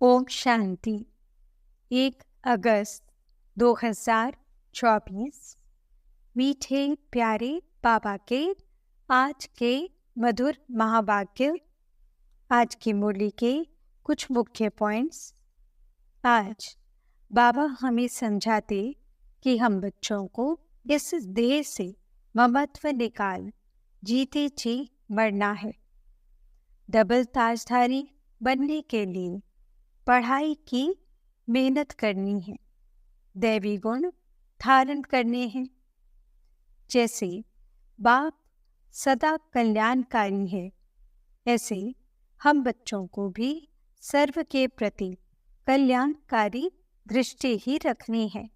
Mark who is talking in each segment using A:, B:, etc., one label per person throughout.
A: ओम शांति। 1 अगस्त 2024। मीठे प्यारे बाबा के आज के मधुर महावाक्य। आज की मुरली के कुछ मुख्य पॉइंट्स। आज बाबा हमें समझाते कि हम बच्चों को इस देह से ममत्व निकाल जीते जी मरना है। डबल ताजधारी बनने के लिए पढ़ाई की मेहनत करनी है, दैवी गुण धारण करने हैं। जैसे बाप सदा कल्याणकारी है, ऐसे हम बच्चों को भी सर्व के प्रति कल्याणकारी दृष्टि ही रखनी है।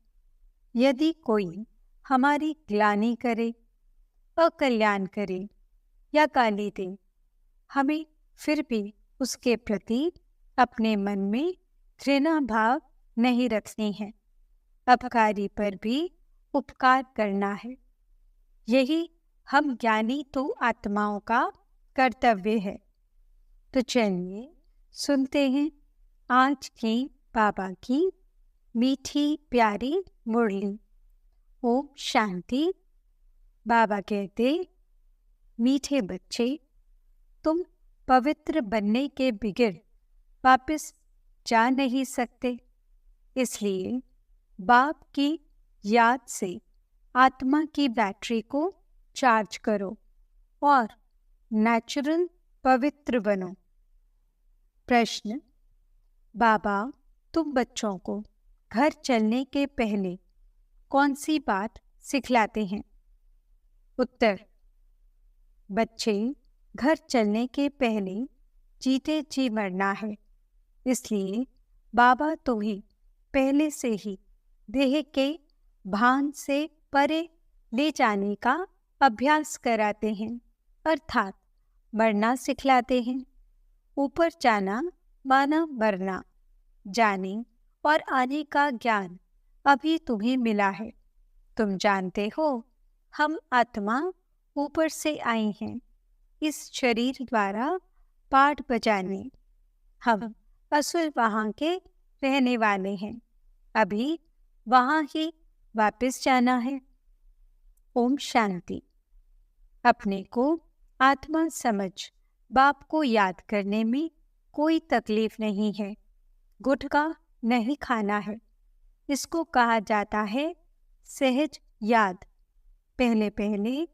A: यदि कोई हमारी ग्लानि करे, अकल्याण करे या गाली दे, हमें फिर भी उसके प्रति अपने मन में घृणा भाव नहीं रखनी है। अपकारी पर भी उपकार करना है। यही हम ज्ञानी तो आत्माओं का कर्तव्य है। तो चलिए सुनते हैं आज की बाबा की मीठी प्यारी मुरली। ओम शांति। बाबा कहते, मीठे बच्चे, तुम पवित्र बनने के बगैर वापस जा नहीं सकते। इसलिए बाप की याद से आत्मा की बैटरी को चार्ज करो और नेचुरल पवित्र बनो। प्रश्न: बाबा, तुम बच्चों को घर चलने के पहले कौन सी बात सिखलाते हैं? उत्तर: बच्चे, घर चलने के पहले जीते जी मरना है। इसलिए बाबा तुम्हें पहले से ही देह के भान से परे ले जाने का अभ्यास कराते हैं, अर्थात मरना सिखलाते हैं। ऊपर जाना माना मरना, जाने और आने का ज्ञान अभी तुम्हें मिला है। तुम जानते हो, हम आत्मा ऊपर से आई हैं इस शरीर द्वारा पाठ बजाने। हम असुर वहाँ के रहने वाले हैं, अभी वहाँ ही वापस जाना है। ओम शांति। अपने को आत्मा समझ बाप को याद करने में कोई तकलीफ नहीं है। गुटखा नहीं खाना है। इसको कहा जाता है सहज याद। पहले पहले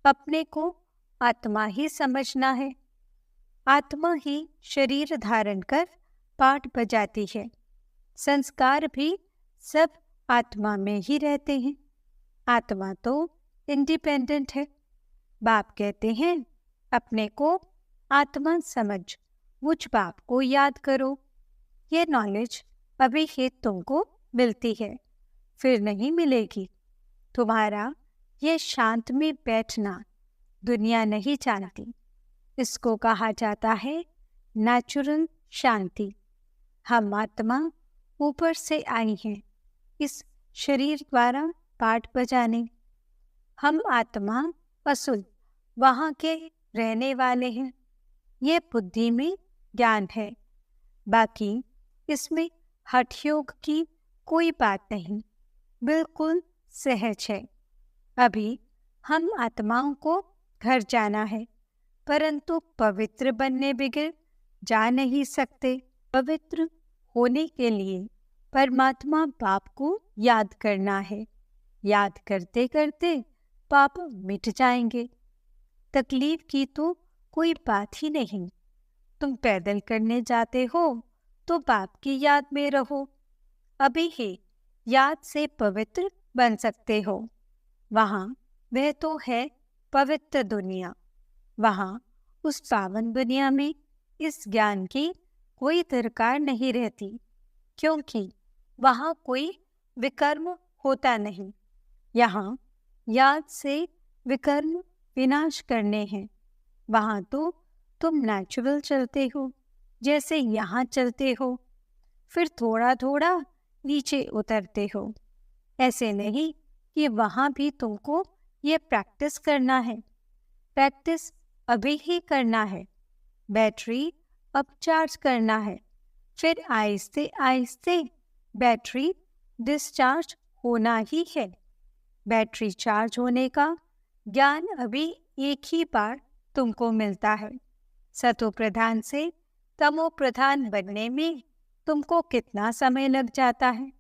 A: अपने को आत्मा ही समझना है। आत्मा ही शरीर धारण कर पाठ बजाती है। संस्कार भी सब आत्मा में ही रहते हैं। आत्मा तो इंडिपेंडेंट है। बाप कहते हैं, अपने को आत्मा समझ मुझ बाप को याद करो। ये नॉलेज अभी ही तुमको मिलती है, फिर नहीं मिलेगी। तुम्हारा ये शांत में बैठना दुनिया नहीं जानती। इसको कहा जाता है नेचुरल शांति। हम आत्मा ऊपर से आई हैं इस शरीर द्वारा पाठ बजाने। हम आत्मा असुल वहाँ के रहने वाले हैं। ये बुद्धि में ज्ञान है। बाकी इसमें हठ योग की कोई बात नहीं, बिल्कुल सहज है। अभी हम आत्माओं को घर जाना है, परंतु पवित्र बनने बगैर जा नहीं सकते। पवित्र होने के लिए परमात्मा बाप को याद करना है। याद करते करते पाप मिट जाएंगे। तकलीफ की तो कोई बात ही नहीं। तुम पैदल करने जाते हो तो बाप की याद में रहो। अभी ही याद से पवित्र बन सकते हो। वहाँ वह तो है पवित्र दुनिया। वहाँ उस पावन दुनिया में इस ज्ञान की कोई दरकार नहीं रहती, क्योंकि वहाँ कोई विकर्म होता नहीं। यहाँ याद से विकर्म विनाश करने हैं। वहाँ तो तुम नेचुरल चलते हो, जैसे यहाँ चलते हो, फिर थोड़ा थोड़ा नीचे उतरते हो। ऐसे नहीं कि वहाँ भी तुमको ये प्रैक्टिस करना है। प्रैक्टिस अभी ही करना है। बैटरी अब चार्ज करना है, फिर आहिस्ते आहिस्ते बैटरी डिस्चार्ज होना ही है। बैटरी चार्ज होने का ज्ञान अभी एक ही बार तुमको मिलता है। सतो प्रधान से तमो प्रधान बनने में तुमको कितना समय लग जाता है?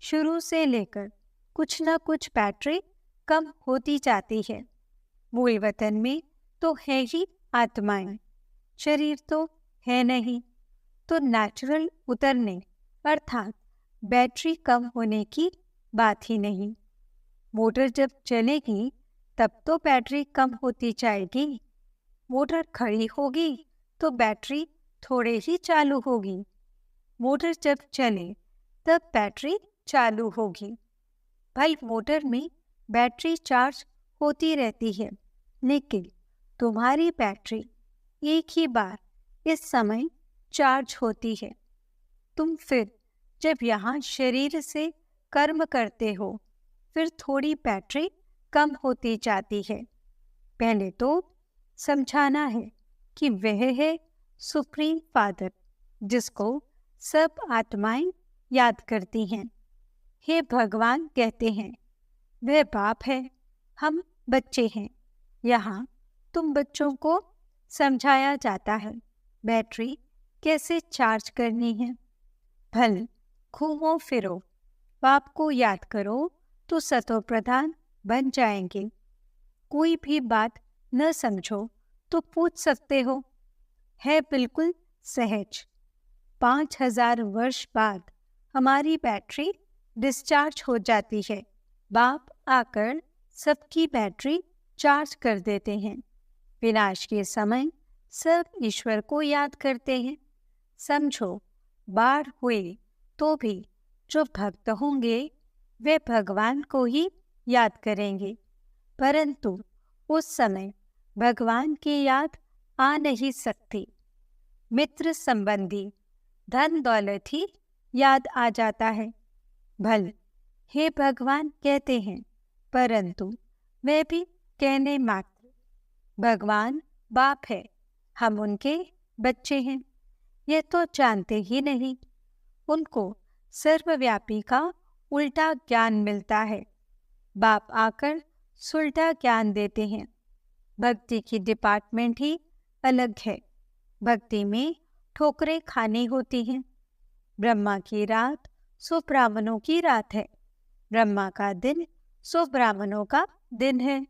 A: शुरू से लेकर कुछ न कुछ बैटरी कम होती जाती है। मूल वतन में तो है ही आत्माएं, शरीर तो है नहीं, तो नेचुरल उतरने अर्थात बैटरी कम होने की बात ही नहीं। मोटर जब चलेगी तब तो बैटरी कम होती जाएगी। मोटर खड़ी होगी तो बैटरी थोड़े ही चालू होगी। मोटर जब चले तब बैटरी चालू होगी। भाई, मोटर में बैटरी चार्ज होती रहती है, लेकिन तुम्हारी बैटरी एक ही बार इस समय चार्ज होती है। तुम फिर जब यहाँ शरीर से कर्म करते हो, फिर थोड़ी बैटरी कम होती जाती है। पहले तो समझाना है कि वह है सुप्रीम फादर, जिसको सब आत्माएं याद करती हैं। हे भगवान कहते हैं, वह बाप है, हम बच्चे हैं। यहाँ तुम बच्चों को समझाया जाता है बैटरी कैसे चार्ज करनी है। भल घूमो फिरो, बाप को याद करो तो सतो प्रधान बन जाएंगे। कोई भी बात न समझो तो पूछ सकते हो, है बिल्कुल सहज। 5000 वर्ष बाद हमारी बैटरी डिस्चार्ज हो जाती है। बाप आकर सबकी बैटरी चार्ज कर देते हैं। विनाश के समय सब ईश्वर को याद करते हैं। समझो, बाढ़ हुए तो भी जो भक्त होंगे वे भगवान को ही याद करेंगे, परंतु उस समय भगवान की याद आ नहीं सकती। मित्र संबंधी धन दौलत ही याद आ जाता है। भल हे भगवान कहते हैं, परंतु वे भी कहने मात्र। भगवान बाप है, हम उनके बच्चे हैं, ये तो जानते ही नहीं। उनको सर्वव्यापी का उल्टा ज्ञान मिलता है। बाप आकर सुलटा ज्ञान देते हैं। भक्ति की डिपार्टमेंट ही अलग है। भक्ति में ठोकरें खानी होती हैं। ब्रह्मा की रात सो ब्राह्मणों की रात है, ब्रह्मा का दिन सो ब्राह्मणों का दिन है।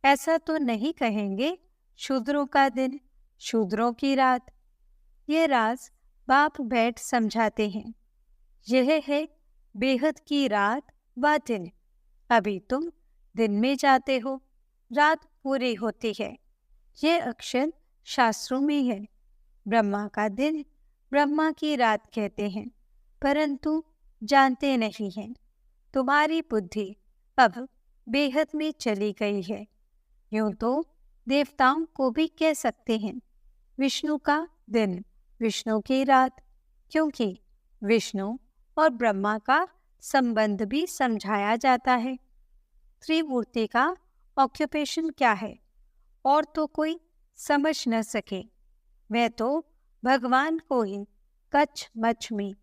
A: ऐसा तो नहीं कहेंगे शूद्रों का दिन, शूद्रों की रात। ये राज बाप बैठ समझाते हैं। यह है बेहद की रात व दिन। अभी तुम दिन में जाते हो, रात पूरी होती है। यह अक्षर शास्त्रों में है। ब्रह्मा का दिन ब्रह्मा की रात कहते हैं, परंतु जानते नहीं हैं। तुम्हारी बुद्धि अब बेहद में चली गई है। यूं तो देवताओं को भी कह सकते हैं विष्णु का दिन, विष्णु की रात, क्योंकि विष्णु और ब्रह्मा का संबंध भी समझाया जाता है। त्रिमूर्ति का ऑक्यूपेशन क्या है और तो कोई समझ न सके। वह तो भगवान को ही कच्छ मच्छ में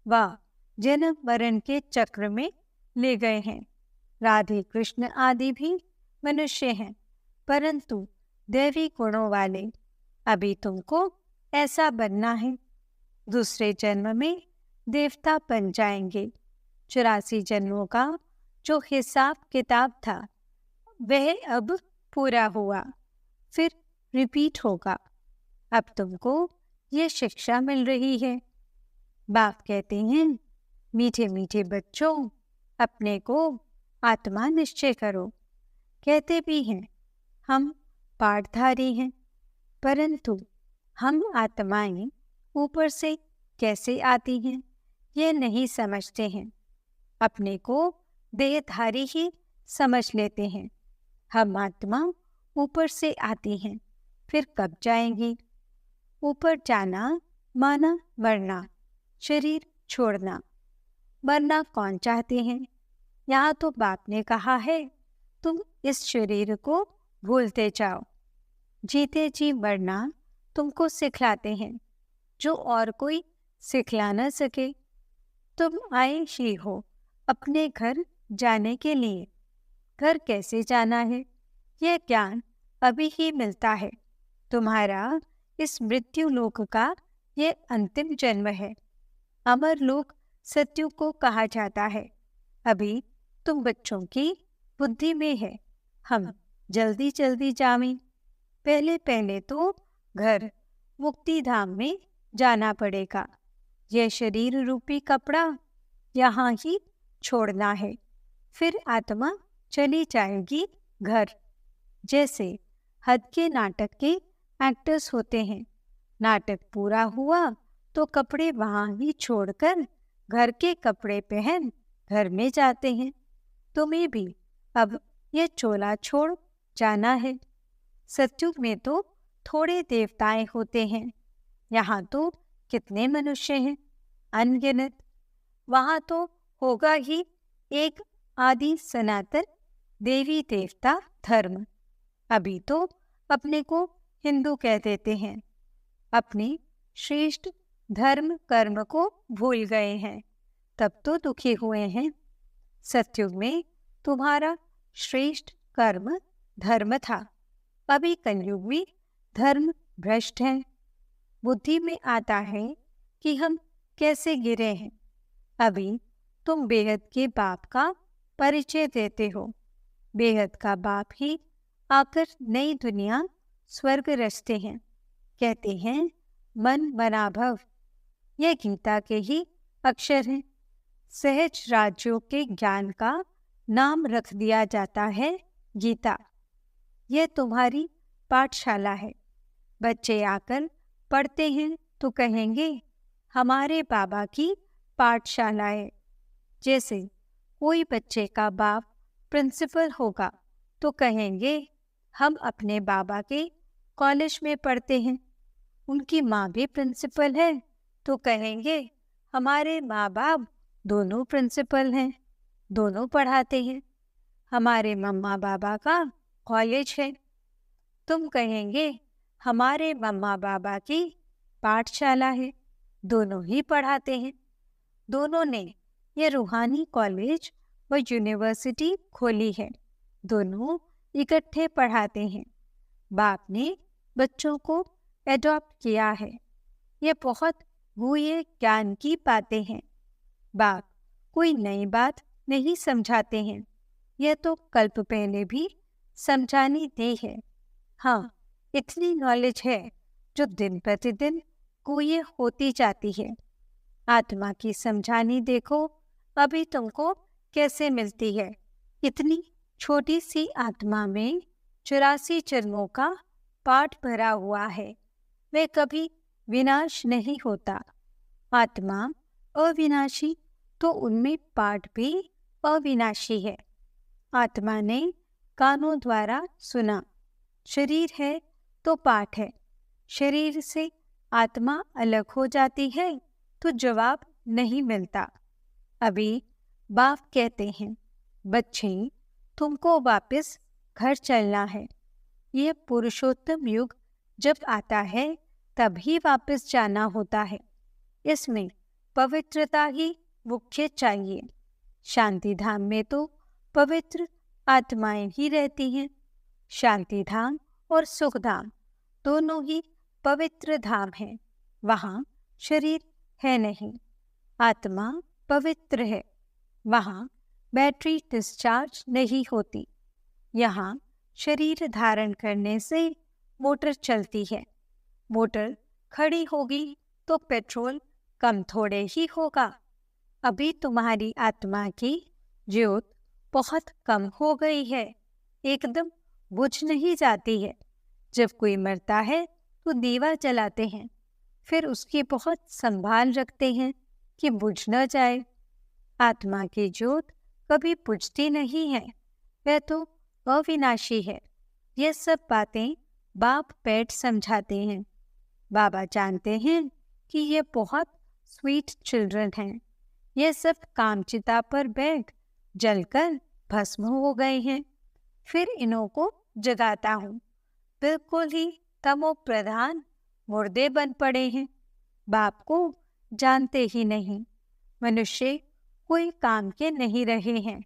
A: व जन्म मरण के चक्र में ले गए हैं। राधे कृष्ण आदि भी मनुष्य हैं, परंतु दैवी गुणों वाले। अभी तुमको ऐसा बनना है। दूसरे जन्म में देवता बन जाएंगे। 84 जन्मों का जो हिसाब किताब था वह अब पूरा हुआ, फिर रिपीट होगा। अब तुमको ये शिक्षा मिल रही है। बाप कहते हैं, मीठे मीठे बच्चों, अपने को आत्मा निश्चय करो। कहते भी हैं हम पाठधारी हैं, परंतु हम आत्माएं ऊपर से कैसे आती हैं ये नहीं समझते हैं। अपने को देहधारी ही समझ लेते हैं। हम आत्मा ऊपर से आती हैं, फिर कब जाएंगी? ऊपर जाना माना मरना, शरीर छोड़ना। मरना कौन चाहते हैं? यहाँ तो बाप ने कहा है तुम इस शरीर को भूलते जाओ। जीते जी मरना तुमको सिखलाते हैं। जो और कोई सिखला न सके। तुम आए ही हो अपने घर जाने के लिए। घर कैसे जाना है यह ज्ञान अभी ही मिलता है। तुम्हारा इस मृत्यु लोक का यह अंतिम जन्म है। अमर लोक सत्यु को कहा जाता है। अभी तुम बच्चों की बुद्धि में है। हम जल्दी जल्दी जावें। पहले पहले तो घर मुक्ति धाम में जाना पड़ेगा। यह शरीर रूपी कपड़ा यहाँ ही छोड़ना है। फिर आत्मा चली जाएगी घर। जैसे हद के नाटक के एक्टर्स होते हैं। नाटक पूरा हुआ तो कपड़े वहाँ ही छोड़कर घर के कपड़े पहन घर में जाते हैं। तुम्हें भी अब ये चोला छोड़ जाना है। सत्युग में तो थोड़े देवताएं होते हैं। यहाँ तो कितने मनुष्य हैं, अनगिनत। वहाँ तो होगा ही एक आदि सनातन देवी देवता धर्म। अभी तो अपने को हिंदू कह देते हैं। अपने श्रेष्ठ धर्म कर्म को भूल गए हैं, तब तो दुखी हुए हैं। सत्युग में तुम्हारा श्रेष्ठ कर्म धर्म था। अभी कलयुग में धर्म भ्रष्ट है। बुद्धि में आता है कि हम कैसे गिरे हैं। अभी तुम बेहद के बाप का परिचय देते हो। बेहद का बाप ही आकर नई दुनिया स्वर्ग रचते हैं। कहते हैं मन मना भव। यह गीता के ही अक्षर हैं। सहज राज्यों के ज्ञान का नाम रख दिया जाता है गीता। यह तुम्हारी पाठशाला है। बच्चे आकर पढ़ते हैं तो कहेंगे हमारे बाबा की पाठशाला है। जैसे कोई बच्चे का बाप प्रिंसिपल होगा तो कहेंगे हम अपने बाबा के कॉलेज में पढ़ते हैं। उनकी माँ भी प्रिंसिपल है तो कहेंगे हमारे माँ बाप दोनों प्रिंसिपल हैं, दोनों पढ़ाते हैं। हमारे मम्मा बाबा का कॉलेज है। तुम कहेंगे हमारे मम्मा बाबा की पाठशाला है, दोनों ही पढ़ाते हैं। दोनों ने ये रूहानी कॉलेज व यूनिवर्सिटी खोली है, दोनों इकट्ठे पढ़ाते हैं। बाप ने बच्चों को एडॉप्ट किया है। ये बहुत गुह्य ज्ञान की बातें हैं। बाप कोई नई बात नहीं समझाते हैं। यह तो कल्प पहले भी समझानी दी है। हाँ, इतनी नॉलेज है जो दिन प्रतिदिन गुह्य होती जाती है। आत्मा की समझानी देखो अभी तुमको कैसे मिलती है। इतनी छोटी सी आत्मा में 84 जन्मों का पाठ भरा हुआ है। वह कभी विनाश नहीं होता। आत्मा अविनाशी तो उनमें पाठ भी अविनाशी है। आत्मा ने कानों द्वारा सुना। शरीर है तो पाठ है। शरीर से आत्मा अलग हो जाती है तो जवाब नहीं मिलता। अभी बाप कहते हैं बच्चे तुमको वापस घर चलना है। यह पुरुषोत्तम युग जब आता है तभी वापस जाना होता है। इसमें पवित्रता ही मुख्य चाहिए। शांति धाम में तो पवित्र आत्माएं ही रहती हैं। शांति धाम और सुख धाम दोनों ही पवित्र धाम हैं। वहाँ शरीर है नहीं, आत्मा पवित्र है। वहाँ बैटरी डिस्चार्ज नहीं होती। यहाँ शरीर धारण करने से मोटर चलती है। मोटर खड़ी होगी तो पेट्रोल कम थोड़े ही होगा। अभी तुम्हारी आत्मा की ज्योत बहुत कम हो गई है, एकदम बुझ नहीं जाती है। जब कोई मरता है तो दीवा जलाते हैं, फिर उसकी बहुत संभाल रखते हैं कि बुझ न जाए। आत्मा की ज्योत कभी बुझती नहीं है, वह तो अविनाशी है। ये सब बातें बाप बैठ समझाते हैं। बाबा जानते हैं कि ये बहुत स्वीट चिल्ड्रन हैं। ये सब कामचिता पर बैठ जलकर भस्म हो गए हैं। फिर इन्हों को जगाता हूँ। बिल्कुल ही तमो प्रधान मुर्दे बन पड़े हैं। बाप को जानते ही नहीं। मनुष्य कोई काम के नहीं रहे हैं।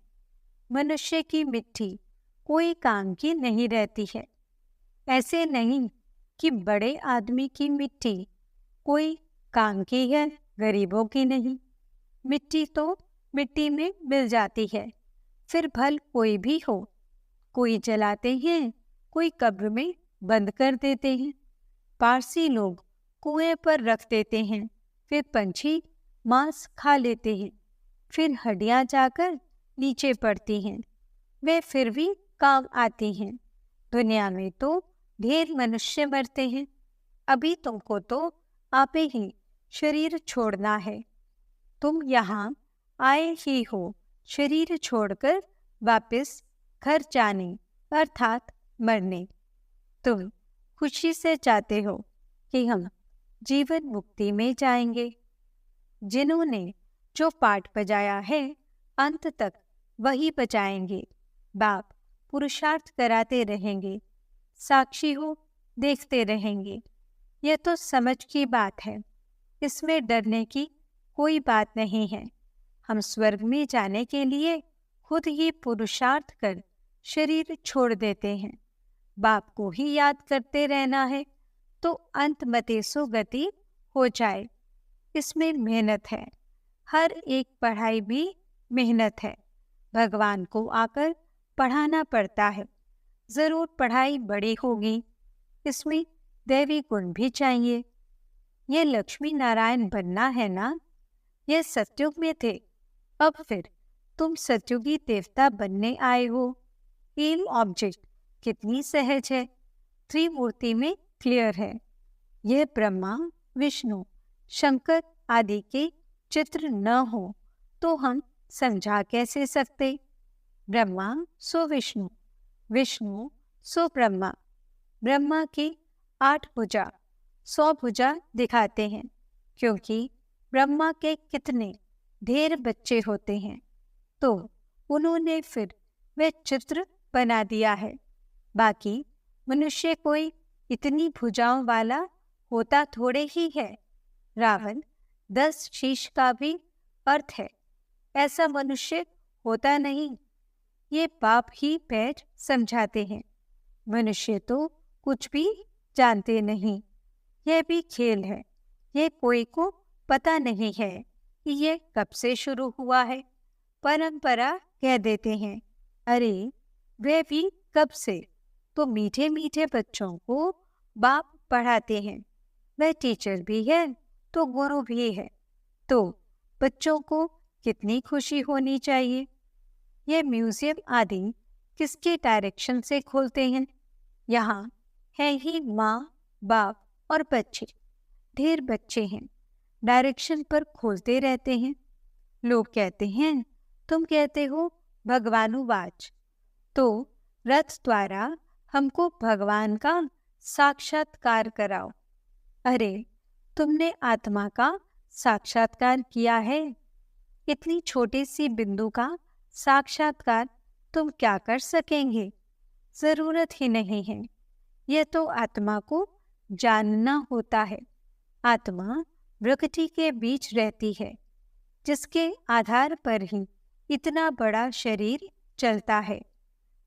A: मनुष्य की मिट्टी कोई काम की नहीं रहती है। ऐसे नहीं कि बड़े आदमी की मिट्टी कोई काम की है, गरीबों की नहीं। मिट्टी तो मिट्टी में मिल जाती है, फिर भल कोई भी हो। कोई जलाते हैं, कोई कब्र में बंद कर देते हैं। पारसी लोग कुएं पर रख देते हैं, फिर पंछी मांस खा लेते हैं, फिर हड्डियां जाकर नीचे पड़ती हैं, वे फिर भी काम आती हैं। दुनिया में तो ढेर मनुष्य मरते हैं। अभी तुमको तो आपे ही शरीर छोड़ना है। तुम यहाँ आए ही हो शरीर छोड़कर वापस घर जाने अर्थात मरने। तुम खुशी से चाहते हो कि हम जीवन मुक्ति में जाएंगे। जिन्होंने जो पाठ बजाया है अंत तक वही बजाएंगे। बाप पुरुषार्थ कराते रहेंगे, साक्षी हो देखते रहेंगे। यह तो समझ की बात है, इसमें डरने की कोई बात नहीं है। हम स्वर्ग में जाने के लिए खुद ही पुरुषार्थ कर शरीर छोड़ देते हैं। बाप को ही याद करते रहना है तो अंत मतेसो गति हो जाए। इसमें मेहनत है, हर एक पढ़ाई भी मेहनत है। भगवान को आकर पढ़ाना पड़ता है। जरूर पढ़ाई बड़ी होगी, इसमें दैवी गुण भी चाहिए। ये लक्ष्मी नारायण बनना है ना। यह सतयुग में थे, अब फिर तुम सतयुगी देवता बनने आए हो। एम ऑब्जेक्ट कितनी सहज है, त्रिमूर्ति में क्लियर है। यह ब्रह्मा विष्णु शंकर आदि के चित्र न हो तो हम समझा कैसे सकते। ब्रह्मा सो विष्णु, विष्णु सो ब्रह्मा। ब्रह्मा की 8 भुजा 100 भुजा दिखाते हैं, क्योंकि ब्रह्मा के कितने ढेर बच्चे होते हैं, तो उन्होंने फिर वह चित्र बना दिया है। बाकी मनुष्य कोई इतनी भुजाओं वाला होता थोड़े ही है। रावण 10 शीश का भी अर्थ है, ऐसा मनुष्य होता नहीं। ये बाप ही बैठ समझाते हैं। मनुष्य तो कुछ भी जानते नहीं। यह भी खेल है, ये कोई को पता नहीं है कि ये कब से शुरू हुआ है। परंपरा कह देते हैं, अरे वे भी कब से। तो मीठे मीठे बच्चों को बाप पढ़ाते हैं। वह टीचर भी है तो गुरु भी है, तो बच्चों को कितनी खुशी होनी चाहिए। ये म्यूजियम आदि किसके डायरेक्शन से खोलते हैं। यहाँ है ही माँ बाप और बच्चे, ढेर बच्चे हैं, डायरेक्शन पर खोलते रहते हैं। लोग कहते हैं तुम कहते हो भगवानुवाच, तो रथ द्वारा हमको भगवान का साक्षात्कार कराओ। अरे तुमने आत्मा का साक्षात्कार किया है, इतनी छोटी सी बिंदु का साक्षात्कार तुम क्या कर सकेंगे। जरूरत ही नहीं है, यह तो आत्मा को जानना होता है। आत्मा प्रकृति के बीच रहती है, जिसके आधार पर ही इतना बड़ा शरीर चलता है।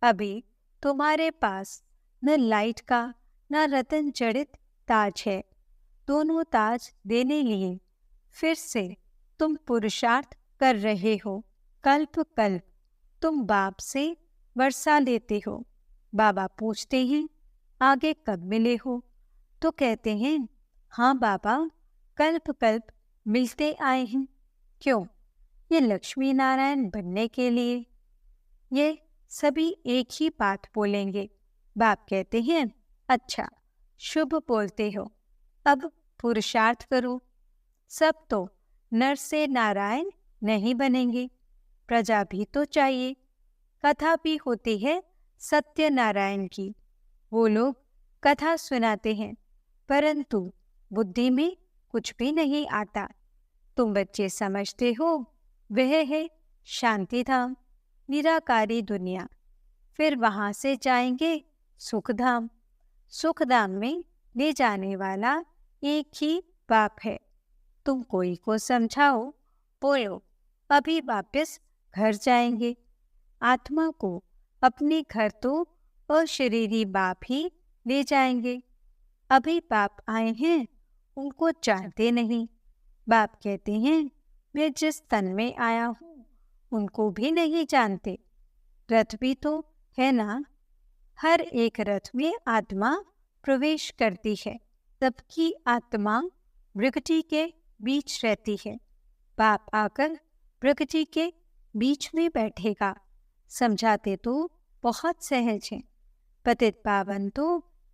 A: अभी तुम्हारे पास न लाइट का न रतन जड़ित ताज है। दोनों ताज देने लिए फिर से तुम पुरुषार्थ कर रहे हो। कल्प कल्प तुम बाप से वर्षा लेते हो। बाबा पूछते हैं आगे कब मिले हो, तो कहते हैं हाँ बाबा, कल्प कल्प मिलते आए हैं। क्यों? ये लक्ष्मी नारायण बनने के लिए। ये सभी एक ही बात बोलेंगे। बाप कहते हैं अच्छा शुभ बोलते हो, अब पुरुषार्थ करो। सब तो नर से नारायण नहीं बनेंगे, प्रजा भी तो चाहिए। कथा भी होती है सत्यनारायण की, वो लोग कथा सुनाते हैं, परंतु बुद्धि में कुछ भी नहीं आता। तुम बच्चे समझते हो वह है शांति धाम, निराकारी दुनिया। फिर वहां से जाएंगे सुखधाम। सुखधाम में ले जाने वाला एक ही बाप है। तुम कोई को समझाओ, बोलो अभी वापस घर जाएंगे। आत्मा को अपने घर तो अशरीरी बाप ही ले जाएंगे। अभी बाप आए हैं, उनको जानते नहीं। बाप कहते हैं मैं जिस तन में आया हूँ उनको भी नहीं जानते। रथ भी तो है ना, हर एक रथ में आत्मा प्रवेश करती है। सबकी आत्मा प्रकृति के बीच रहती है। बाप आकर प्रकृति के बीच में बैठेगा। समझाते तो बहुत सहज है। पतित पावन तो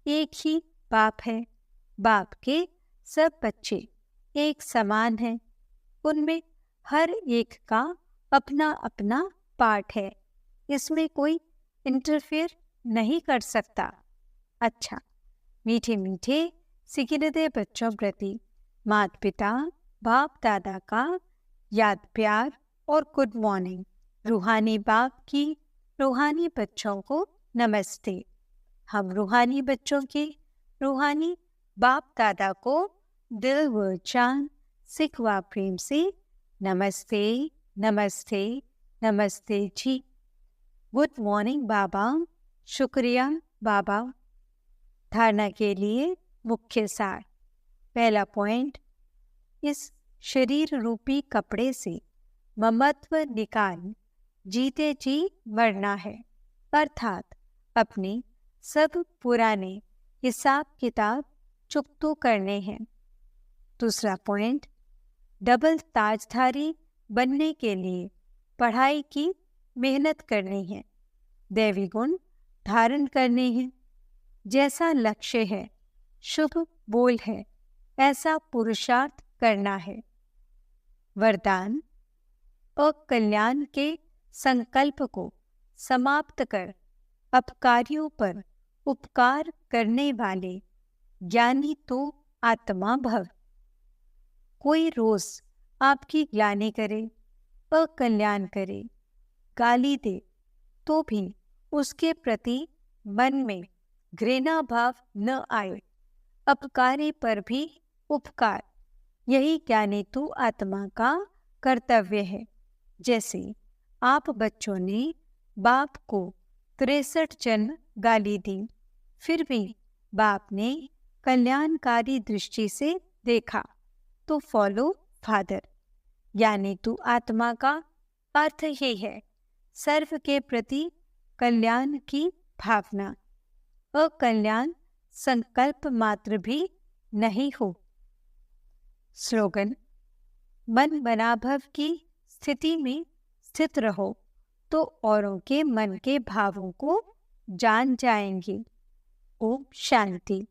A: एक ही बाप है। बाप के सब बच्चे एक समान हैं। उनमें हर एक का अपना अपना पार्ट है। इसमें कोई इंटरफेयर नहीं कर सकता। अच्छा, मीठे मीठे सिकिलते बच्चों प्रति माता पिता बाप दादा का याद प्यार और गुड मॉर्निंग। रूहानी बाप की रूहानी बच्चों को नमस्ते। हम रूहानी बच्चों के रूहानी बाप दादा को दिल व जान सिखवा प्रेम से नमस्ते नमस्ते नमस्ते जी। गुड मॉर्निंग बाबा। शुक्रिया बाबा। धारणा के लिए मुख्य सार। पहला पॉइंट, इस शरीर रूपी कपड़े से ममत्व निकाल जीते जी मरना है, अर्थात अपने सब पुराने हिसाब किताब चुकतो करने हैं। दूसरा पॉइंट, डबल ताजधारी बनने के लिए पढ़ाई की मेहनत करनी है, दैवी गुण धारण करने हैं। जैसा लक्ष्य है, शुभ बोल है, ऐसा पुरुषार्थ करना है। वरदान, अकल्याण के संकल्प को समाप्त कर अपकारियों पर उपकार करने वाले ज्ञानी तो आत्मा भव। कोई रोज आपकी ग्लानि करे, अकल्याण करे, गाली दे तो भी उसके प्रति मन में घृणा भाव न आए। अपकारी पर भी उपकार, यही ज्ञानी तो आत्मा का कर्तव्य है। जैसे आप बच्चों ने बाप को 63 जन्म गाली दी, फिर भी बाप ने कल्याणकारी दृष्टि से देखा, तो फॉलो फादर। यानी तू आत्मा का अर्थ ही है सर्व के प्रति कल्याण की भावना। अकल्याण संकल्प मात्र भी नहीं हो। स्लोगन, मन मनाभव की स्थिति में स्थित रहो तो औरों के मन के भावों को जान जाएंगे। ओम शांति।